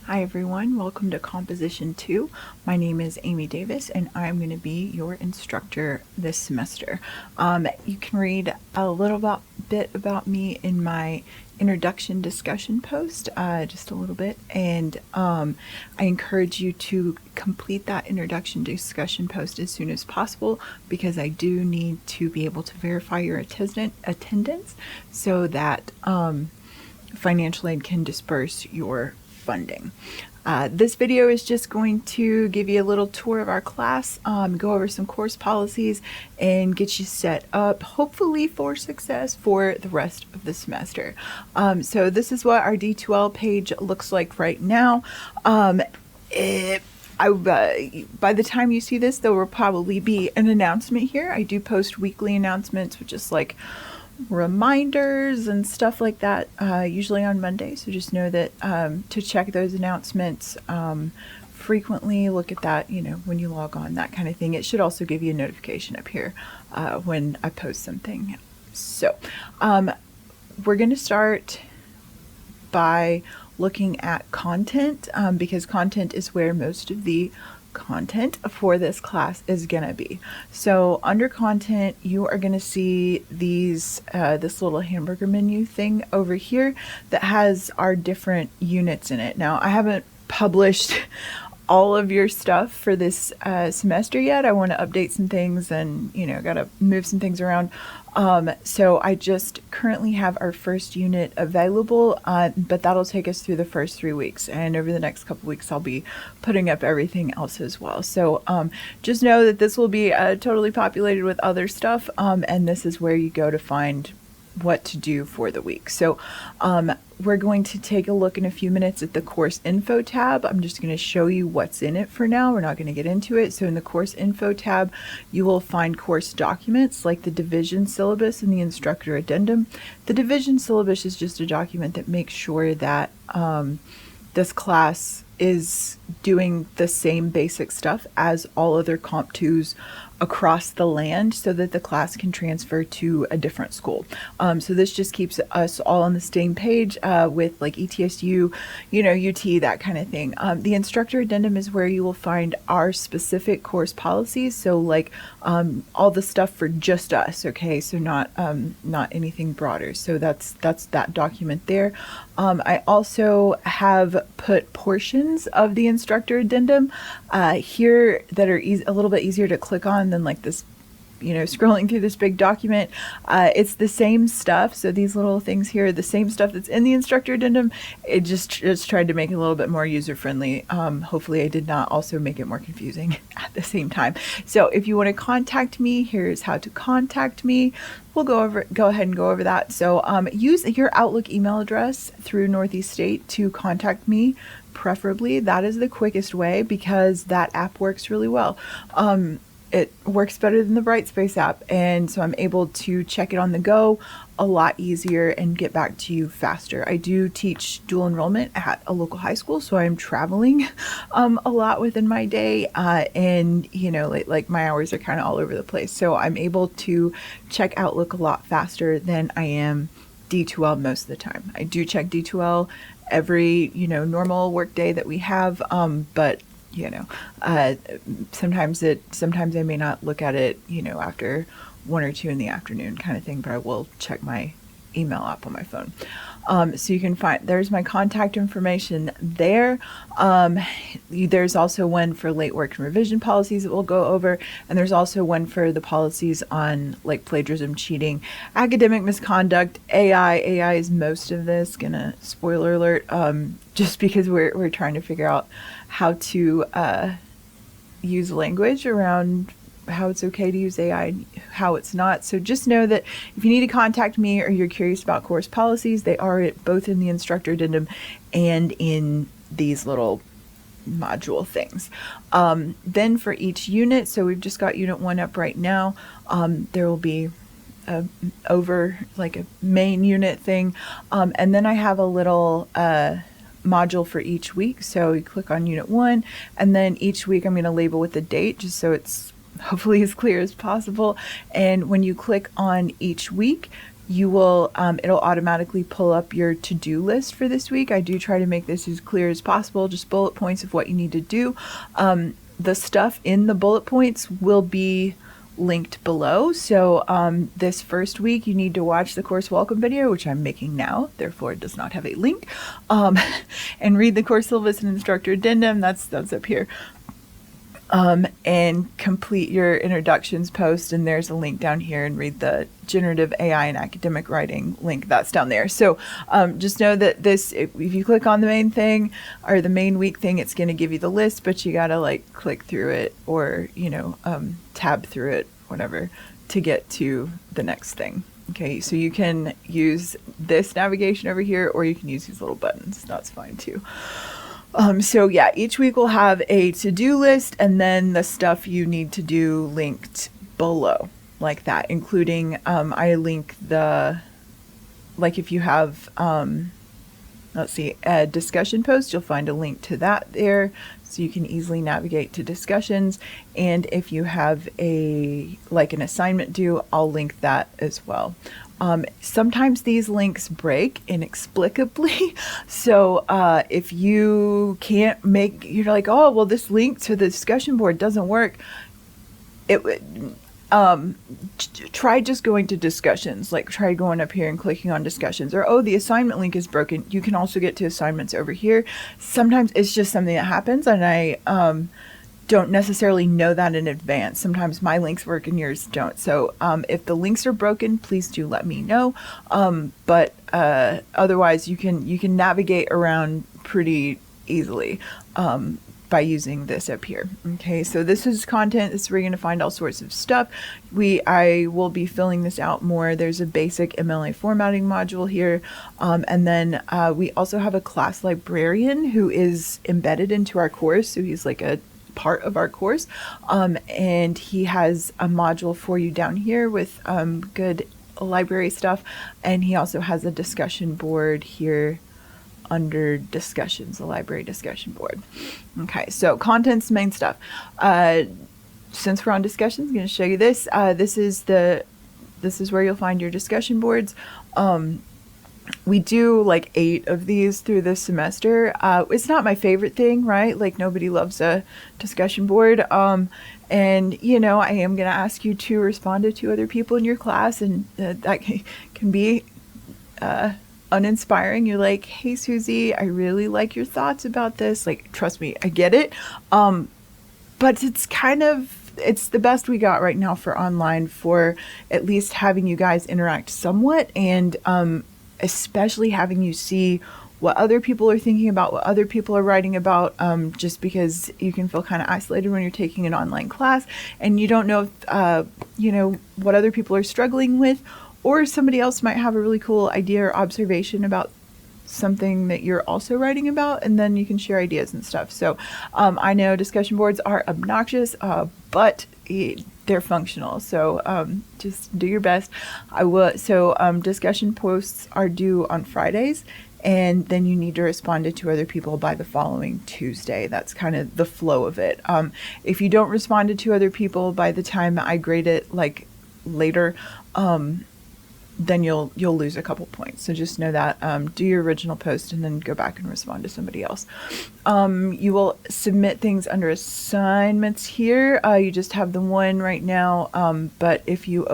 Hi everyone, welcome to Composition 2. My name is Amy Davis and I'm going to be your instructor this semester. You can read a little bit about me in my introduction discussion post, just a little bit, and I encourage you to complete that introduction discussion post as soon as possible because I do need to be able to verify your attendance so that financial aid can disperse your funding. This video is just going to give you a little tour of our class, go over some course policies, and get you set up, hopefully for success for the rest of the semester. So this is what our D2L page looks like right now. By the time you see this, there will probably be an announcement here. I do post weekly announcements, which is like reminders and stuff like that, usually on Monday. So just know that to check those announcements frequently, look at that, when you log on, that kind of thing. It should also give you a notification up here when I post something. So we're going to start by looking at content because content is where most of the content for this class is gonna be. So under content, you are gonna see these this little hamburger menu thing over here that has our different units in it. Now I haven't published all of your stuff for this semester yet. I want to update some things and gotta move some things around. So I just currently have our first unit available, but that'll take us through the first 3 weeks, and over the next couple weeks I'll be putting up everything else as well. So just know that this will be totally populated with other stuff, and this is where you go to find what to do for the week. So we're going to take a look in a few minutes at the course info tab. I'm just going to show you what's in it for now. We're not going to get into it. So in the course info tab, you will find course documents like the division syllabus and the instructor addendum. The division syllabus is just a document that makes sure that this class is doing the same basic stuff as all other Comp 2s across the land so that the class can transfer to a different school. So this just keeps us all on the same page with like ETSU, UT, that kind of thing. The instructor addendum is where you will find our specific course policies. So like all the stuff for just us, okay? So not anything broader. So that's that document there. I also have put portions of the instructor addendum here that are a little bit easier to click on than like this, scrolling through this big document. It's the same stuff. So these little things here, the same stuff that's in the instructor addendum. It just tried to make it a little bit more user friendly. Hopefully I did not also make it more confusing at the same time. So if you want to contact me, here's how to contact me. We'll go ahead and go over that. So use your Outlook email address through Northeast State to contact me. Preferably, that is the quickest way because that app works really well. It works better than the Brightspace app, and so I'm able to check it on the go a lot easier and get back to you faster. I do teach dual enrollment at a local high school, so I'm traveling a lot within my day, and like my hours are kind of all over the place. So I'm able to check Outlook a lot faster than I am D2L most of the time. I do check D2L every normal work day that we have, but sometimes I may not look at it after 1 or 2 in the afternoon kind of thing, but I will check my email app on my phone. So you can there's my contact information there. There's also one for late work and revision policies that we'll go over, and there's also one for the policies on like plagiarism, cheating, academic misconduct, AI. AI is most of this, spoiler alert, just because we're trying to figure out how to use language around how it's okay to use AI and how it's not. So just know that if you need to contact me or you're curious about course policies, they are both in the instructor addendum and in these little module things. Then for each unit, so we've just got unit 1 up right now. There will be over like a main unit thing. And then I have a little module for each week. So you click on unit 1, and then each week I'm going to label with the date just so it's hopefully as clear as possible. And when you click on each week, you will, it'll automatically pull up your to-do list for this week. I do try to make this as clear as possible, just bullet points of what you need to do. The stuff in the bullet points will be linked below. So this first week you need to watch the course welcome video, which I'm making now, therefore it does not have a link, and read the course syllabus and instructor addendum. That's up here. And complete your introductions post, and there's a link down here, and read the generative AI and academic writing link that's down there. So just know that this, if you click on the main thing or the main week thing, it's going to give you the list, but you got to like click through it, or tab through it, whatever, to get to the next thing. Okay, so you can use this navigation over here, or you can use these little buttons. That's fine too. So yeah, each week we'll have a to-do list, and then the stuff you need to do linked below, like that, including, I link the, like if you have, let's see, a discussion post, you'll find a link to that there, so you can easily navigate to discussions. And if you have like an assignment due, I'll link that as well. Sometimes these links break inexplicably. So if you can't you're like, oh, well, this link to the discussion board doesn't work. Try just going to discussions, like try going up here and clicking on discussions, or, oh, the assignment link is broken. You can also get to assignments over here. Sometimes it's just something that happens, and I don't necessarily know that in advance. Sometimes my links work and yours don't. So if the links are broken, please do let me know. But otherwise, you can navigate around pretty easily by using this up here. Okay, so this is content. This is where you're going to find all sorts of stuff. I will be filling this out more. There's a basic MLA formatting module here. And then we also have a class librarian who is embedded into our course. So he's like a part of our course, and he has a module for you down here with good library stuff, and he also has a discussion board here under discussions, the library discussion board. Okay, so content's main stuff. Since we're on discussions, I'm going to show you this. This is where you'll find your discussion boards. We do like 8 of these through this semester. It's not my favorite thing, right? Like nobody loves a discussion board. And I am going to ask you to respond to 2 other people in your class, and that can be uninspiring. You're like, hey, Susie, I really like your thoughts about this. Like, trust me, I get it. But it's the best we got right now for online, for at least having you guys interact somewhat, and especially having you see what other people are thinking about, what other people are writing about, just because you can feel kind of isolated when you're taking an online class and you don't know if, what other people are struggling with, or somebody else might have a really cool idea or observation about something that you're also writing about, and then you can share ideas and stuff. So I know discussion boards are obnoxious, but they're functional. So just do your best. Discussion posts are due on Fridays, and then you need to respond to 2 other people by the following Tuesday. That's kind of the flow of it. If you don't respond to 2 other people by the time I grade it, like later, then you'll lose a couple points. So just know that. Do your original post and then go back and respond to somebody else. You will submit things under assignments here. You just have the one right now, but if you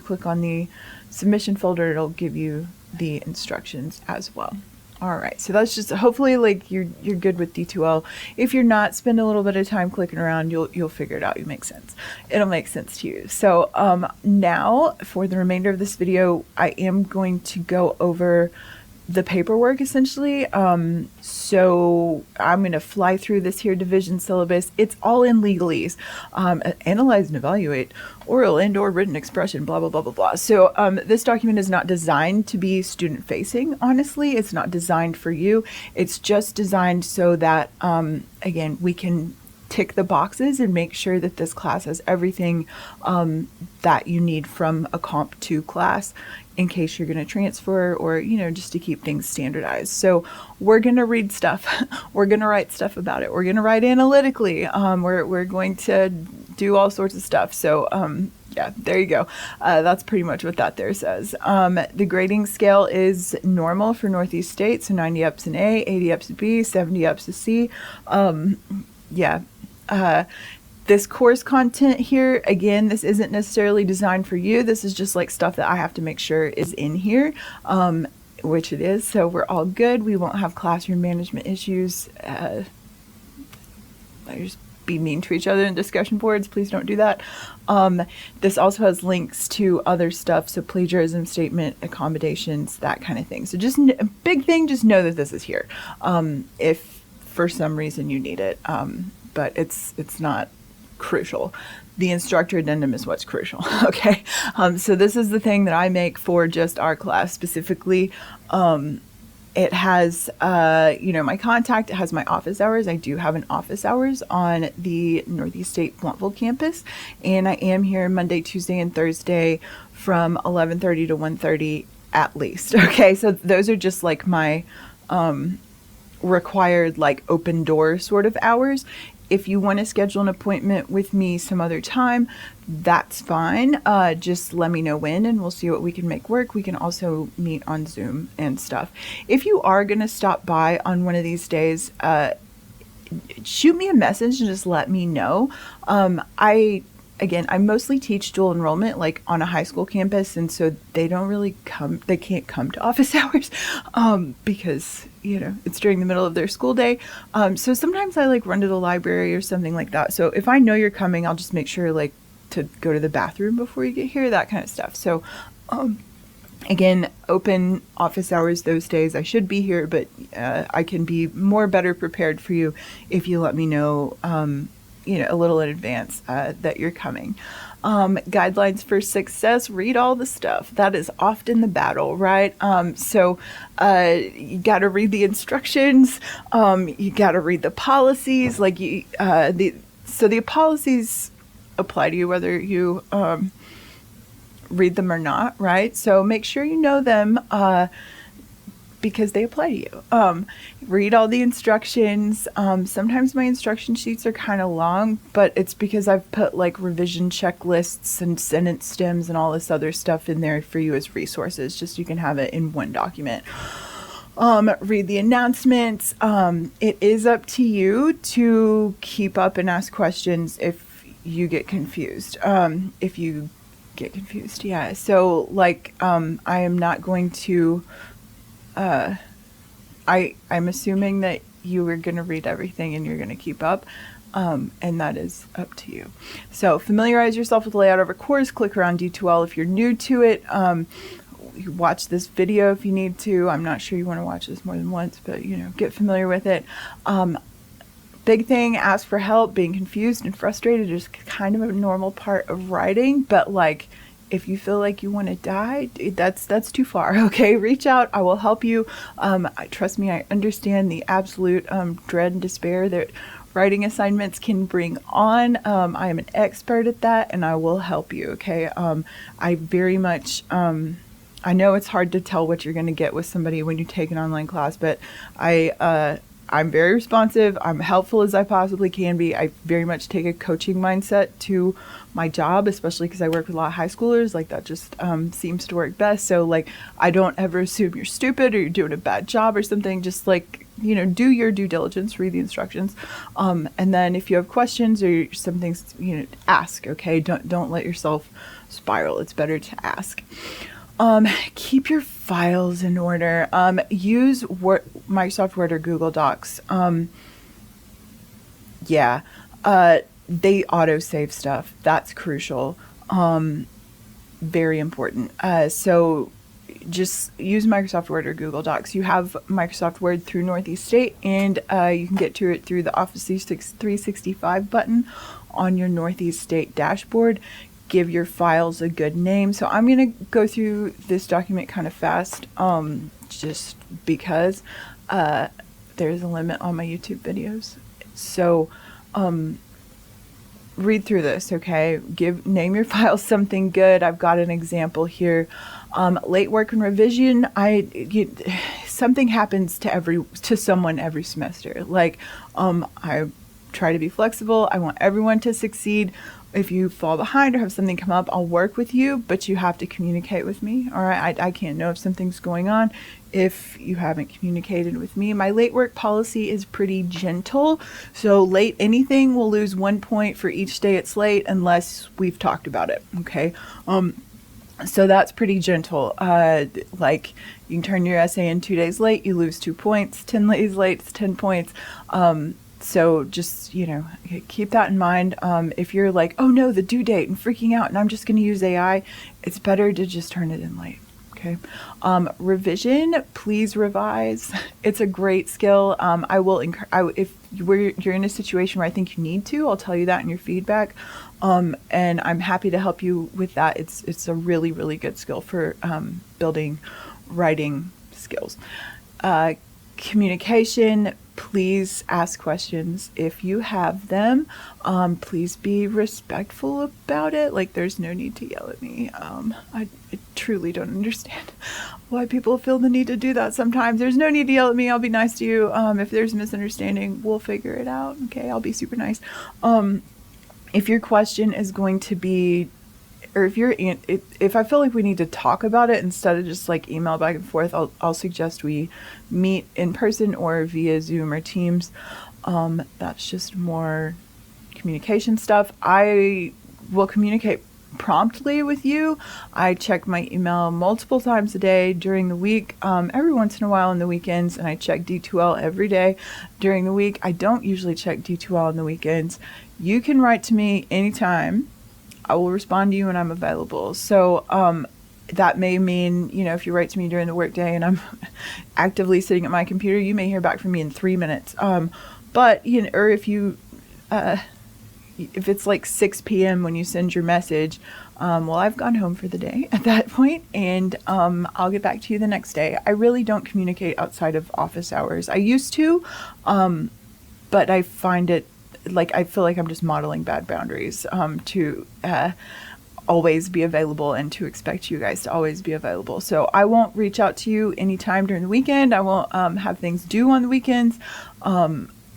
click on the submission folder, it'll give you the instructions as well. All right, so that's just, hopefully like you're good with D2L. If you're not, spend a little bit of time clicking around. You'll figure it out. It'll make sense to you. So now for the remainder of this video, I am going to go over the paperwork essentially. So I'm going to fly through this here division syllabus. It's all in legalese. Analyze and evaluate oral and or written expression, blah, blah, blah, blah, blah. So this document is not designed to be student facing. Honestly, it's not designed for you. It's just designed so that, again, we can tick the boxes and make sure that this class has everything that you need from a Comp 2 class in case you're going to transfer, or, just to keep things standardized. So we're going to read stuff. We're going to write stuff about it. We're going to write analytically. We're going to do all sorts of stuff. So Yeah, there you go. That's pretty much what that there says. The grading scale is normal for Northeast State, so 90 ups in A, 80 ups to B, 70 ups to C. Yeah. This course content here, again, this isn't necessarily designed for you. This is just like stuff that I have to make sure is in here, which it is. So we're all good. We won't have classroom management issues. Just be mean to each other in discussion boards. Please don't do that. This also has links to other stuff. So plagiarism statement, accommodations, that kind of thing. So just a big thing, just know that this is here. If for some reason you need it, but it's not crucial. The instructor addendum is what's crucial. Okay. So this is the thing that I make for just our class specifically. It has, my contact. It has my office hours. I do have an office hours on the Northeast State Blountville campus, and I am here Monday, Tuesday, and Thursday from 11:30 to 1:30 at least. Okay, so those are just like my required like open door sort of hours. If you want to schedule an appointment with me some other time, that's fine. Just let me know when and we'll see what we can make work. We can also meet on Zoom and stuff. If you are going to stop by on one of these days, shoot me a message and just let me know. I mostly teach dual enrollment like on a high school campus, and so they can't come to office hours because it's during the middle of their school day. So sometimes I like run to the library or something like that. So if I know you're coming, I'll just make sure like to go to the bathroom before you get here, that kind of stuff. So again, open office hours those days. I should be here, but I can be better prepared for you if you let me know a little in advance that you're coming. Guidelines for success, read all the stuff. That is often the battle, right? So you got to read the instructions. You got to read the policies. Like the policies apply to you whether you read them or not, right? So make sure you know them because they apply to you. Read all the instructions. Sometimes my instruction sheets are kind of long, but it's because I've put like revision checklists and sentence stems and all this other stuff in there for you as resources, just so you can have it in one document. Read the announcements. It is up to you to keep up and ask questions if you get confused. Yeah. So like, I am not going to, I'm assuming that you are going to read everything and you're going to keep up. And that is up to you. So familiarize yourself with the layout of our course. Click around D2L if you're new to it. You watch this video if you need to. I'm not sure you want to watch this more than once, but get familiar with it. Big thing, ask for help. Being confused and frustrated is kind of a normal part of writing, but like if you feel like you want to die, that's too far. Okay, reach out. I will help you. Trust me, I understand the absolute dread and despair that writing assignments can bring on. I am an expert at that, and I will help you. Okay, I very much. I know it's hard to tell what you're going to get with somebody when you take an online class, but I'm very responsive. I'm helpful as I possibly can be. I very much take a coaching mindset to my job, especially because I work with a lot of high schoolers. Like that just seems to work best. So like, I don't ever assume you're stupid or you're doing a bad job or something. Just like, do your due diligence, read the instructions. And then if you have questions or something, ask, okay? Don't let yourself spiral. It's better to ask. Keep your files in order. Use Microsoft Word or Google Docs. They auto-save stuff. That's crucial. Very important. So just use Microsoft Word or Google Docs. You have Microsoft Word through Northeast State, and you can get to it through the Office 365 button on your Northeast State dashboard. Give your files a good name. So I'm going to go through this document kind of fast, just because there's a limit on my YouTube videos. So read through this, okay? Name your files something good. I've got an example here. Late work and revision. Something happens to someone every semester. Like I try to be flexible. I want everyone to succeed. If you fall behind or have something come up, I'll work with you, but you have to communicate with me. All right. I can't know if something's going on if you haven't communicated with me. My late work policy is pretty gentle. So late anything will lose 1 point for each day it's late unless we've talked about it. Okay. So that's pretty gentle. Like you can turn your essay in 2 days late, you lose 2 points. 10 days late, it's 10 points. So just, keep that in mind. If you're like, oh no, the due date and freaking out and I'm just going to use AI, it's better to just turn it in late. Okay. Revision, please revise. It's a great skill. I will, if you're in a situation where I think you need to, I'll tell you that in your feedback. And I'm happy to help you with that. It's a really, really good skill for, building writing skills. Communication, please ask questions if you have them. Please be respectful about it. Like there's no need to yell at me. I truly don't understand why people feel the need to do that sometimes. There's no need to yell at me. I'll be nice to you. If there's a misunderstanding, we'll figure it out. Okay, I'll be super nice. If your question is going to be, or if I feel like we need to talk about it instead of just like email back and forth, I'll suggest we meet in person or via Zoom or Teams. That's just more communication stuff. I will communicate promptly with you. I check my email multiple times a day during the week, every once in a while on the weekends, and I check D2L every day during the week. I don't usually check D2L on the weekends. You can write to me anytime. I will respond to you when I'm available. So that may mean, if you write to me during the workday and I'm actively sitting at my computer, you may hear back from me in 3 minutes. But or if it's like 6 p.m. when you send your message, well, I've gone home for the day at that point, and I'll get back to you the next day. I really don't communicate outside of office hours. I used to, but I find it I feel like I'm just modeling bad boundaries to always be available and to expect you guys to always be available. So I won't reach out to you anytime during the weekend. I won't have things due on the weekends.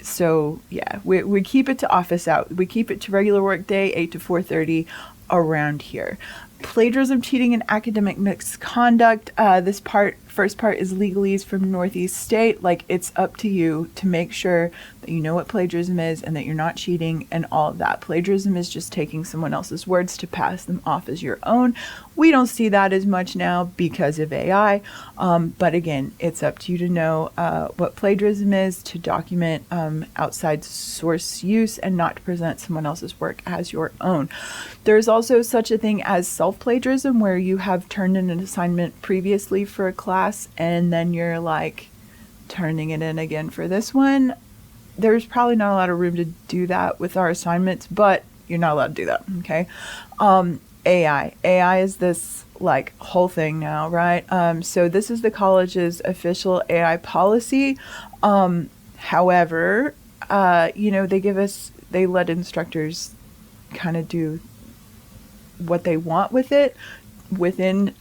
So yeah, we keep it to office hours. We keep it to regular work day, 8 to 4:30 around here. Plagiarism, cheating, and academic misconduct. This first part is legalese from Northeast State. Like, it's up to you to make sure that you know what plagiarism is and that you're not cheating and all of that. Plagiarism is just taking someone else's words to pass them off as your own. We don't see that as much now because of AI. But again, it's up to you to know what plagiarism is, to document outside source use and not to present someone else's work as your own. There's also such a thing as self-plagiarism, where you have turned in an assignment previously for a class and then you're like turning it in again for this one. There's probably not a lot of room to do that with our assignments, but you're not allowed to do that. Okay. AI is this like whole thing now, right? So this is the college's official AI policy. However, they let instructors kind of do what they want with it within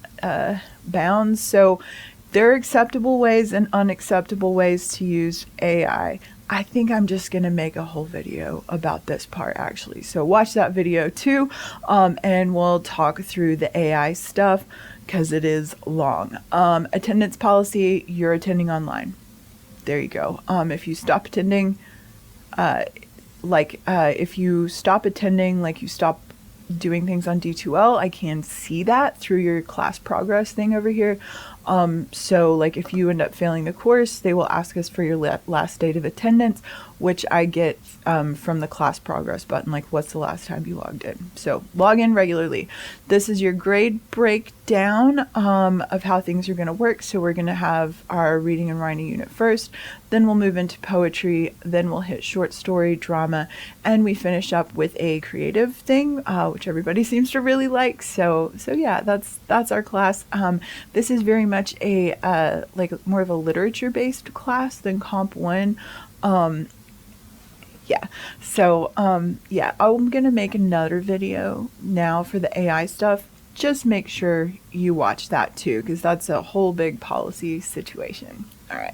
bounds. So there are acceptable ways and unacceptable ways to use AI. I think I'm just going to make a whole video about this part, actually. So watch that video too, and we'll talk through the AI stuff because it is long. Attendance policy, you're attending online. There you go. If you stop attending, if you stop attending, like you stop doing things on D2L, I can see that through your class progress thing over here. So like if you end up failing the course, they will ask us for your last date of attendance, which I get from the class progress button, like what's the last time you logged in. So log in regularly. This is your grade breakdown of how things are going to work. So we're going to have our reading and writing unit first, then we'll move into poetry, then we'll hit short story, drama, and we finish up with a creative thing, which everybody seems to really like. So yeah, that's our class. This is very much a more of a literature based class than Comp 1. I'm gonna make another video now for the AI stuff. Just make sure you watch that too, because that's a whole big policy situation. All right.